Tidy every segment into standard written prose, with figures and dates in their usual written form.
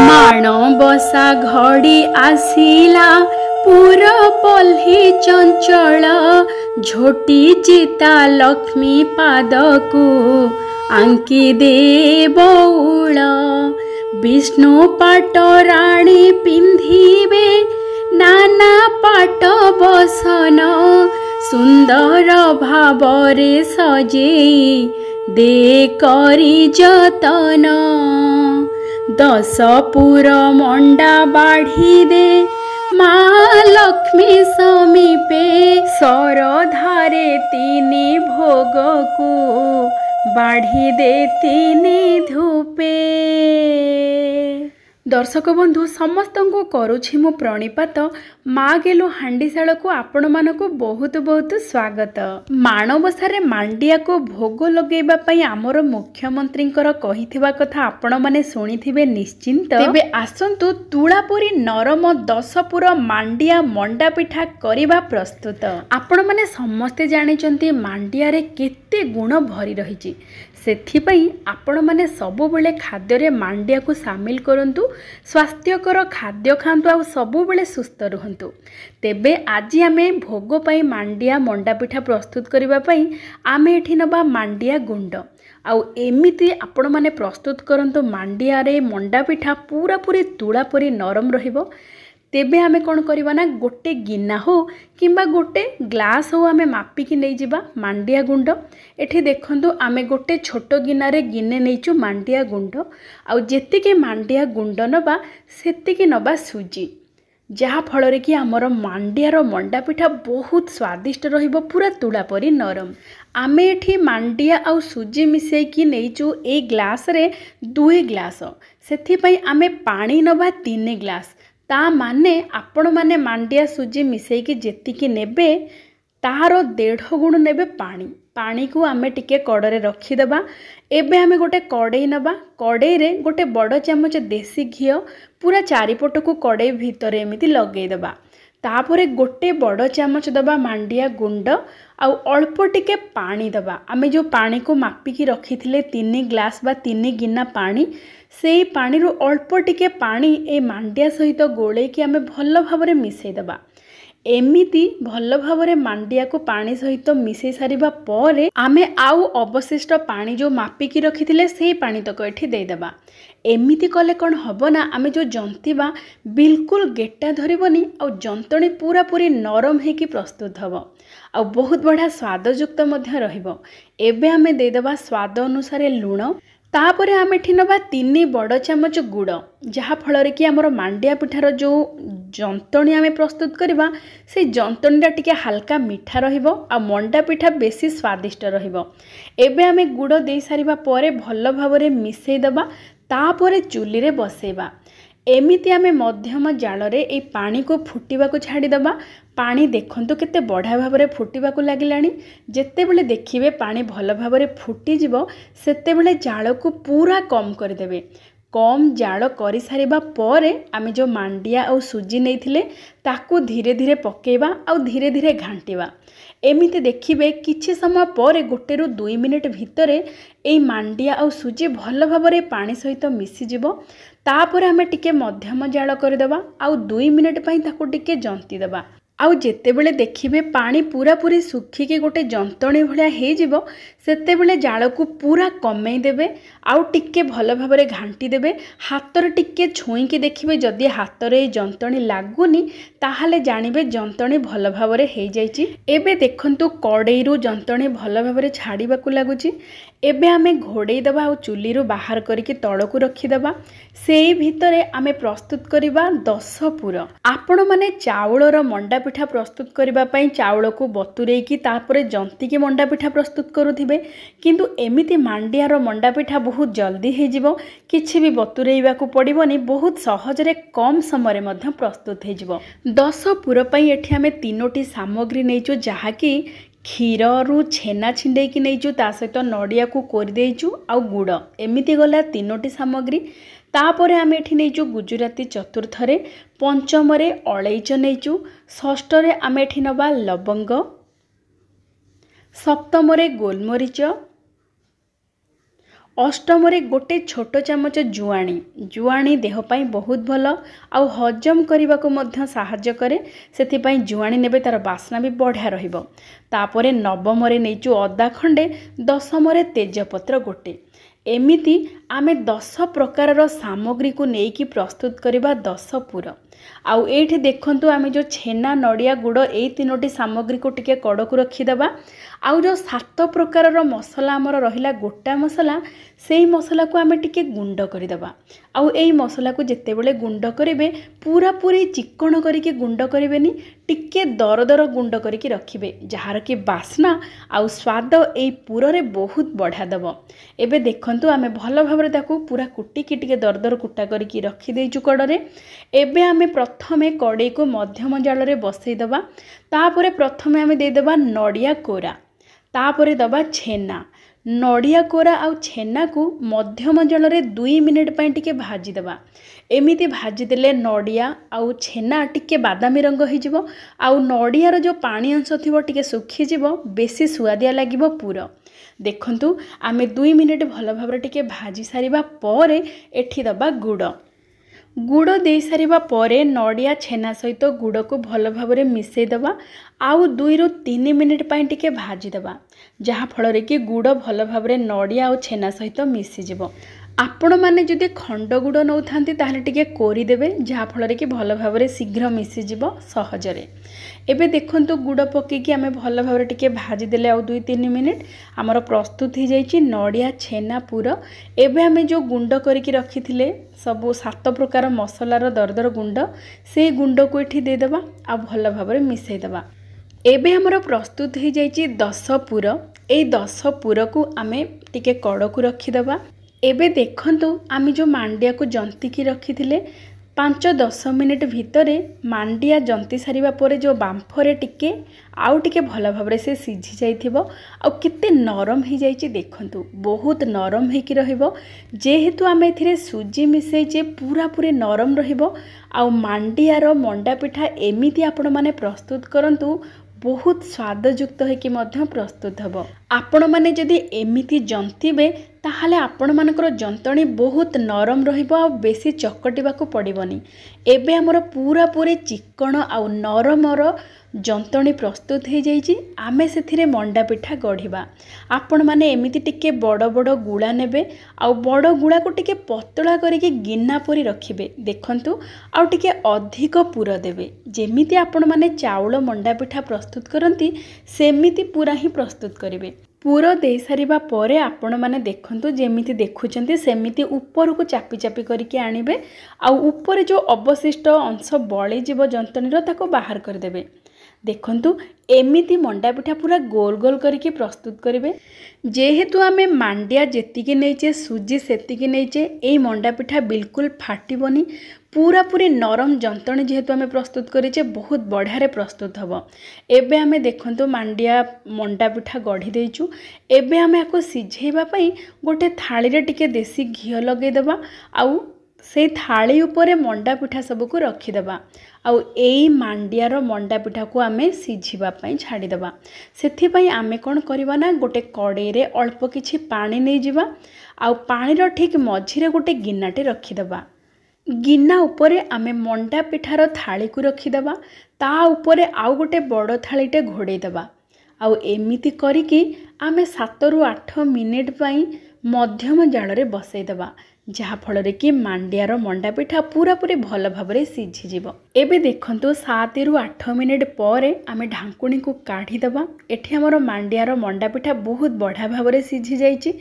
ମାଣବସା ଘଡ଼ି ଆସିଲା ପୁର ପଲ୍ଲୀ ଚଞ୍ଚଳ ଝୋଟି ଚିତା ଲକ୍ଷ୍ମୀ ପାଦକୁ ଆଙ୍କି ଦେ ବଉଳ। ବିଷ୍ଣୁ ପାଟ ରାଣୀ ପିନ୍ଧିବେ ନାନା ପାଟ ବସନ ସୁନ୍ଦର ଭାବରେ ସଜେଇ ଦେ କରି ଯତନ। ଦଶପୁର ମଣ୍ଡା ବାଢ଼ି ଦେ ମା ଲକ୍ଷ୍ମୀ ସମୀପେ ଶରଧାରେ ତିନି ଭୋଗକୁ ବାଢ଼ି ଦେ ତିନି ଧୂପେ। दर्शक बंधु समस्त को करुछि मु प्रणिपात माँ गेलु हांडीशाल को आपण मानकु बहुत बहुत स्वागत। माणबसारे मांडिया को भोग लगेबा पई आमर मुख्यमंत्री कहिथिबा कथा आपण माने सुनिथिबे निश्चिंत। तेबे आसंतु तुळापुरी नरम 10 पुर मांडिया मंडा पिठा करिबा प्रस्तुत। आपण माने समस्ते जानिचंती मांडिया रे केते गुण भरी रहिछि, सेथिपई आपण माने सबु बेले खाद्य रे मांडिया को शामिल करंतु, स्वास्थ्यकर खाद्य खांतु आ सबु बेले सुस्थ रुहंतु। तेबे आज आमे भोग पई मांडिया मंडा पिठा प्रस्तुत करिबा पई आमे एठी नबा मांडिया गुंड आउ एमिति आपण माने प्रस्तुत करंतु। मांडिया रे मंडा पिठा पूरा पूरी तुळा परी नरम रहिबो। तेबे आमे कौन करवा ना गोटे गिना हो किंबा गोटे ग्लास हो आमे मापिकी नहीं जिबा मांडिया गुंड। एठी देखंतु आमे गोटे छोट गिना रे गिने नैचु मांडिया गुंड आउ जेतिके मांडिया गुंड नबा सेतिके नबा सुजी, जहा फल कि आमर मांडियार मंडा पिठा बहुत स्वादिष्ट रहिबो, पूरा तुळा परी नरम। आमे एठी मांडिया आउ सुजी मिसेकी नैचु ए ग्लास रे 2 ग्लास, सेथि पई आमे पानी नबा 3 ग्लास। ता माने आपण माने मांडिया सुजी मिसेकी जेतिकी नेबे तार 1.5 गुण नेबे पानी। पानी को आमे टिके कड़े रखीदबा। एबे आमे गोटे कड़ई नबा, कड़ई रे गोटे बड़ चामच देसी घी पूरा चारिपट को कड़ई भितर एमिति लगेई दबा। तापरे गोटे बड़ चामच दबा मांडिया गुंड आउ अल्प टिके पानी दबा। आमे जो पानी को मापिकी रखिथिले 3 ग्लास बा 3 गिना पानी, सेई पानी रो अल्प टिके पानी ए मांडिया सहित गोले कि आमे भल भावरे मिसई दबा। एमिति भल भावरे मांडिया को पानी सहित मिसई सारिबा परे आमे आउ अवशिष्ट पानी जो मापिकी रखिथिले सेई पानी तक एठी देई दबा। एमिति कले कौन हबो ना, आमे जो जंतीबा बिल्कुल गेटा धरिबनी आउ जंतणी पूरा पूरी नरम हेकी प्रस्तुत हबो आ बहुत बढ़िया स्वादयुक्त मध्य रहिबो। एबे आमे देई दबा स्वाद अनुसार लूण। तापरे आमे एठी नबा 3 बड़ चामच गुड़, जहा फल कि आमर मांडिया पिठार जो जंतणी आमे प्रस्तुत करबा से जंतणीटा टिके हल्का मिठा रहिबो आ मंडा पिठा बेसी स्वादिष्ट रहिबो। एबे आमे गुड़ देई सारिबा परे भल भावरे मिसई दबा। तापरे चुली रे बसेबा। एमिति आमे मध्यम जाल रे ए पानी को फुटिबा को छाड़ी दबा। पानी देखंतु केते बढ़िया भावरे फुटिबा को लागिलानी। जेते बेले देखिबे पानी भल भावरे फुटी जिवो सेते बेले जाल को पूरा कम कर देबे। कम जाल करि सारिबा परे आमे जो मांडिया और सुजी नैथिले ताकू धीरे धीरे पकेबा और धीरे धीरे घांटिबा। एमिति देखिबे किछि समय परे 1 ରୁ 2 मिनिट भितरे ए मांडिया और सुजी भल भावरे पानी सहित मिसी जिवो। तापरे आमे टिके मध्यम जाल करदेबा आउ 2 मिनिट पई ताकू टिके जंती देबा। आउ जेते बेले देखिबे पानी पूरा पूरी सुखिके गोटे जंतणी भलिया हे जिवो सेते बेले जाल को पूरा कमेई देबे आउ टिके भल भावरे घांटी देबे। हातर टिके छुई के देखिबे जदि हातरे जंतणी लागुनी ताहाले जानिबे जंतणी भल भावरे हे जाईची। एबे देखंतु कड़ई रु जंतणी भल भावरे छाड़ीबा को लागुची। एबे आमे घोड़े दबा और चुली रु बाहर करके तळकु रखी दबा। सेई भितरे आमे प्रस्तुत करिबा 10 पुर। आपण माने चाउलर मंडा पिठा प्रस्तुत करिबा पई चाउल को बतुरेई की तापरे जंती के मंडा पिठा प्रस्तुत करूथिबे, किंतु एमिति मांडियार मंडा पिठा बहुत जल्दी हे जिवो। किछि भी बतुरेइबा को पड़िबोनी, बहुत सहज रे कम समय रे मध्य प्रस्तुत हे जिवो। 10 पुर पई एठी आमे 3टी सामग्री नैचो, जहा कि क्षीर रु छेना छिंडे की नैचु, ता सहित नड़िया को कोरि देइचु आउ गुड़। एमिति गला 3टी सामग्री। तापरे आमे एठी नैचु गुजराती चतुर्थ रे, पंचम रे अलैच नैचु, षष्ठ रे आमे एठी नबा लवंग, सप्तम रे गोलमरीच, अष्टमरे गोटे छोट चामच जुआणी जुआणी देह पाई बहुत भल आउ हजम करने को मध्य साहाय्य करे से जुआणी नेबे तार बास्ना भी बढ़िया रहिबो। तापरे नवमरे नैचु अदा खंडे दशमरे तेजपत्र गोटे एमिति आमे 10 प्रकार सामग्री को नेकी प्रस्तुत करबा 10 पुर। आउ एठी देखंतु आमे जो छेना नड़िया गुड़ एई तीनोटी सामग्री को टिके कड़ को रखीदेबा। आउ जो 7 प्रकार मसला आमर रहिला गोटा मसला सेई मसला को आमे टिके गुंड करदेबा। आउ एई मसला को जेते बेले गुंड करिवे पूरा पूरी चिक्कण करिके गुंड करिवेनी टिके दर दर गुंड करिके रखिबे जहार कि बास्ना आउ स्वाद एई पुररे बहुत बढ़ा दब। एबे देखंतु आमे भल भाबरे ताकू पूरा कुटिकी टिके दर दर कुटा करिके रखि देइचु कड़रे। एबे आमे प्रथमे कड़ई को मध्यम जाल रे बसई दबा। तापरे प्रथमे आमे दे देबा नड़िया कोरा तापरे दबा छेना नड़िया कोरा आउ छेना को मध्यम जल रे 2 मिनिट पई टिके भाजी देबा। एमिति भाजी देले नड़िया आउ छेना टिके बादामी रंग हो जिवो आउ नड़ियार जो पानी अंश थिबो टिके सुखी जिवो बेसी सुआदिया लागिवो पुरो। देखंतु आमे 2 मिनिट भल भाबरे टिके भाजी सारिबा परे एठी दबा गुड़ दे सारिबा परे नड़िया छेना सहित गुड़ को भल भाबरे मिसई दबा आउ 2 ରୁ 3 मिनिट पई टिके भाजी दबा जहा फल कि गुड़ भल भाबरे नड़िया आउ छेना सहित मिसी जिवो। आपण माने जदि खंड गुड़ नौ थांती ताहले टिके कोरी देबे जहा फल कि भल भाबरे शीघ्र मिसी जिवो सहजरे। एबे देखंतु गुड़ पकेकी आमे भल भाबरे टिके भाजी देले आउ 2-3 मिनिट आमर प्रस्तुत हो जाइछि नड़िया छेना पुर। एबे आमे जो गुंड करिकी रखिथिले सबु 7 प्रकार मसलार दरदर गुंड से गुंड को एठी दे देबा आ भल भाबरे मिसई देबा। एबे हमर प्रस्तुत हो जाइछि 10 पुर। ए 10 पुर को आमे टिके कड़ को रखी देबा। एबे देखंतु आमे जो मांडिया को जंती की रखिथिले 5-10 मिनिट भितरे मांडिया जंती सारिबा परे जो बांफरे टिके आउ टिके भल भाबरे से सिझी जाइथिबो आउ केते नरम हो जाइछि देखंतु बहुत नरम हेकि रहिबो जेहेतु आमे एथिरे सुजी मिसई जे पूरा पूरी नरम रहिबो। आउ मांडियार मंडा पिठा एमिति आपण माने प्रस्तुत करंतु बहुत स्वादयुक्त होइकि मध्य प्रस्तुत हबो। आपण माने जदि एमिति जंतीबे ताहले आपण मानकर जंतणी बहुत नरम रहिबो आ बेसी चकटिबाकू पड़िबनी। एबे हमर पूरा पूरी चिक्कण आउ नरमर जंतणी प्रस्तुत हो जाइछि। आमे सेथिरे मंडा पिठा गढ़िबा। आपण माने एमिति टिके बड़ बड़ गुळा नेबे आउ बड़ गुळा को टिके पतला करिके गिन्ना परी रखिबे देखंतु आउ टिके अधिक पुर देबे जेमिति आपण माने चाउल मंडा पिठा प्रस्तुत करंती सेमिति पूरा ही प्रस्तुत करिवे। पुर दे सारिबा परे आपण माने देखंतु जेमिति देखुचंती सेमिति ऊपर को चापी चापी करिके आनिबे आउ ऊपर जो अवशिष्ट अंश बळी जीव जंतणीर ताको बाहर कर देबे। देखंतु एमिति मंडा पिठा पूरा गोल गोल करके प्रस्तुत करेंगे। जेहेतु आमे मांडिया जेतिकी नैचे सुजी सेतिकी नैचे एई मंडा पिठा बिल्कुल फाटिबनी पूरा पूरी नरम जंतणी जेहेतु आमे प्रस्तुत करिचे बहुत बढ़िया प्रस्तुत हबो। एबे आमे देखंतु मांडिया मंडा पिठा गढ़ी देइचु। एबे आमे आको सिझेइबा पई गोटे थाली रे टिके देसी घियो लगै देबा आउ से थाली उपरे मंडा पिठा सब को रखीदेबा आउ एई मांडियार मंडा पिठा को आमे सिझिबा पई छाड़ी देबा। सेथि पई आमे कोन करबा ना गोटे कड़ई रे अल्प किछि पानी नै जिबा आउ पानीर ठीक मझिरे गोटे गिन्नाटे रखीदेबा। गिन्ना उपरे आमे मंडा पिठार थाली को रखीदेबा ता उपरे आउ गोटे बड़ थालीटे घोड़े देबा आउ एमिति करिकी आमे 7 ରୁ 8 मिनिट पई मध्यम जाल रे बसई देबा जहा फल रे कि मांडियार मंडा पिठा पूरा पूरी भल भाबरे सिझी जिवो। एबे देखंतु 7 ରୁ 8 मिनिट परे आमे ढांकुणी को काढ़ी देबा। एठी हमर मांडियार मंडा पिठा बहुत बढ़िया भाबरे सिझी जाइछि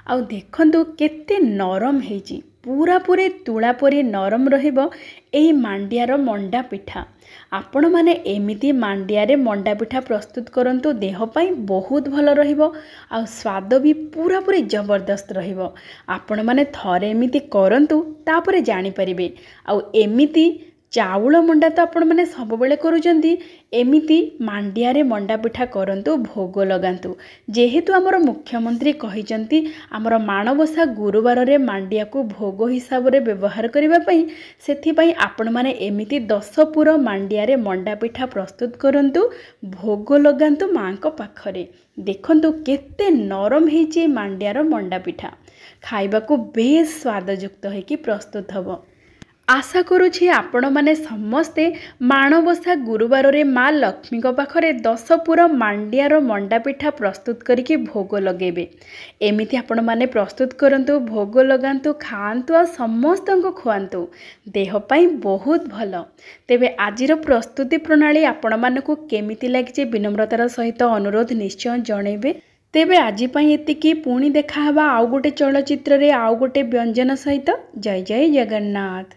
आउ देखंतु केते नरम हेइछि पूरा पूरी तुला परी नरम रहिबो एही मांडियार मंडा पिठा। आपण माने एमिति मांडियारे मंडा पिठा प्रस्तुत करंतु देह पाई बहुत भल रहिबो आ स्वाद भी पूरा पूरी जबरदस्त रहिबो। आपण माने थरे एमिति करंतु तापरे जानि परिबे आ एमिति चाउल मंडा तो आपण माने सब बेले करूचंती एमिति मांडियारे मंडा पिठा करंतु भोग लगांतु। जेहेतु आमर मुख्यमंत्री कहिचंती आमर माणबसा गुरुवार रे मांडिया को भोग हिसाब रे व्यवहार करिबा पई सेथि पई आपण माने एमिति 10 पुर मांडियारे मंडा पिठा प्रस्तुत करंतु भोग लगांतु मां को पाखरे। देखंतु केते नरम हेची मांडियार मंडा पिठा ଖାଇବାକୁ ବେଶ ସ୍ୱାଦଯୁକ୍ତ ହେଇକି ପ୍ରସ୍ତୁତ ହେବ। आशा करुछि आपण माने समस्ते माणबसा गुरुवार माँ लक्ष्मी पाखरे 10 पुर मांडियार मंडा पिठा प्रस्तुत करके भोग लगेबे। एमिति आपण माने प्रस्तुत करंतु, भोग लगांतु, खाआंतु आ समस्त को खुआंतु, देह पाई बहुत भल। तेबे आजिर प्रस्तुति प्रणाली आपण मानकु केमिति लागिचे विनम्रतार सहित अनुरोध निश्चय जणेबे। तेबे आजि पाई एतिकी, पुणी देखा हवा आउ गोटे चलचित्र रे आउ गोटे व्यंजन सहित। जय जय जगन्नाथ।